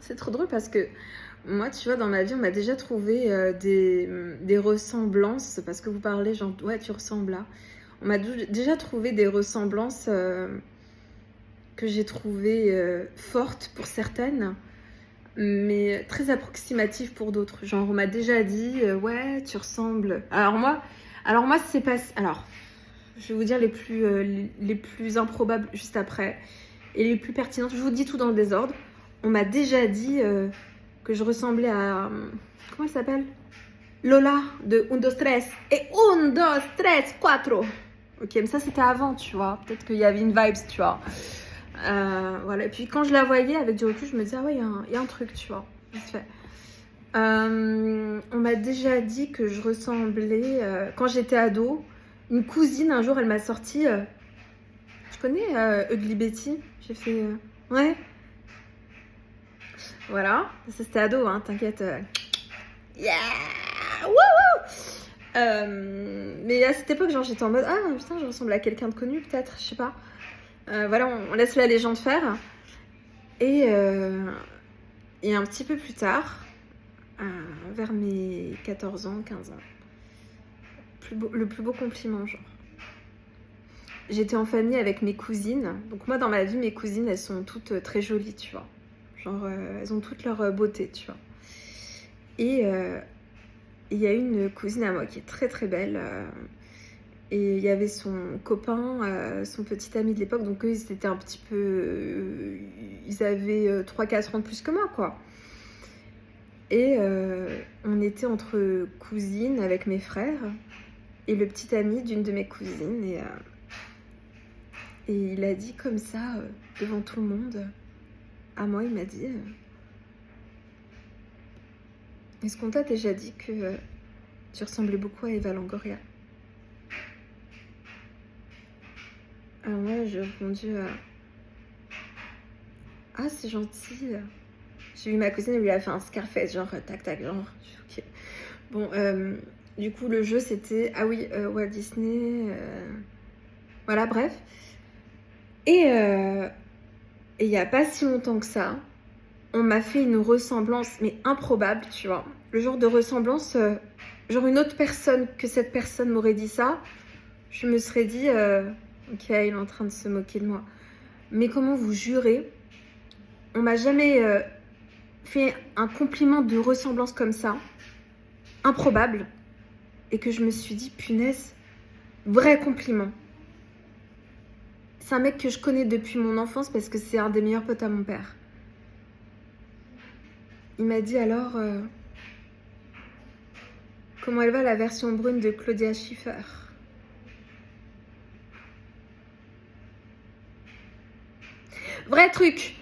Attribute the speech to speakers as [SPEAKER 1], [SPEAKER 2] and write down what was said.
[SPEAKER 1] C'est trop drôle parce que moi, tu vois, dans ma vie, on m'a déjà trouvé des ressemblances, parce que vous parlez genre, ouais, tu ressembles là. On m'a déjà trouvé des ressemblances que j'ai trouvées fortes pour certaines, mais très approximatives pour d'autres. Genre, on m'a déjà dit, ouais, tu ressembles. Alors moi, c'est pas. Alors, je vais vous dire les plus improbables juste après et les plus pertinentes. Je vous dis tout dans le désordre. On m'a déjà dit que je ressemblais à. Comment elle s'appelle? Lola de Un, Dos, Tres. Et Un, Dos, Tres, Cuatro. Ok, mais ça c'était avant, tu vois. Peut-être qu'il y avait une vibes, tu vois. Voilà. Et puis quand je la voyais avec du recul, je me disais, ah ouais, il y a un truc, tu vois. Vite fait. On m'a déjà dit que je ressemblais, quand j'étais ado, une cousine, un jour, elle m'a sorti. Tu connais Ugly Betty? J'ai fait. Ouais. Voilà. Ça, c'était ado, hein, t'inquiète. Yeah! Wouhou! Mais à cette époque, genre, j'étais en mode, ah putain, je ressemble à quelqu'un de connu, peut-être, je sais pas. Voilà, on laisse la légende faire. Et un petit peu plus tard, vers mes 14 ans, 15 ans, le plus beau compliment, genre. J'étais en famille avec mes cousines. Donc moi, dans ma vie, mes cousines, elles sont toutes très jolies, tu vois. Genre, elles ont toutes leur beauté, tu vois. Et il y a une cousine à moi qui est très très belle. Et il y avait son copain, son petit ami de l'époque. Donc eux, ils étaient un petit peu... ils avaient 3-4 ans de plus que moi, quoi. Et on était entre cousines avec mes frères et le petit ami d'une de mes cousines. Et il a dit comme ça, devant tout le monde, à moi, il m'a dit, est-ce qu'on t'a déjà dit que tu ressemblais beaucoup à Eva Longoria? Alors moi, j'ai répondu, ah, c'est gentil. J'ai vu ma cousine, elle lui a fait un Scarface, genre tac tac, genre, ok. Bon, du coup, le jeu, c'était, ah oui, Walt Disney, voilà, bref. Et il n'y a pas si longtemps que ça, on m'a fait une ressemblance, mais improbable, tu vois. Le genre de ressemblance, genre une autre personne que cette personne m'aurait dit ça, je me serais dit, ok, il est en train de se moquer de moi. Mais comment vous jurez, on m'a jamais fait un compliment de ressemblance comme ça, improbable, et que je me suis dit, punaise, vrai compliment. C'est un mec que je connais depuis mon enfance parce que c'est un des meilleurs potes à mon père. Il m'a dit alors, comment elle va la version brune de Claudia Schiffer? Vrai truc,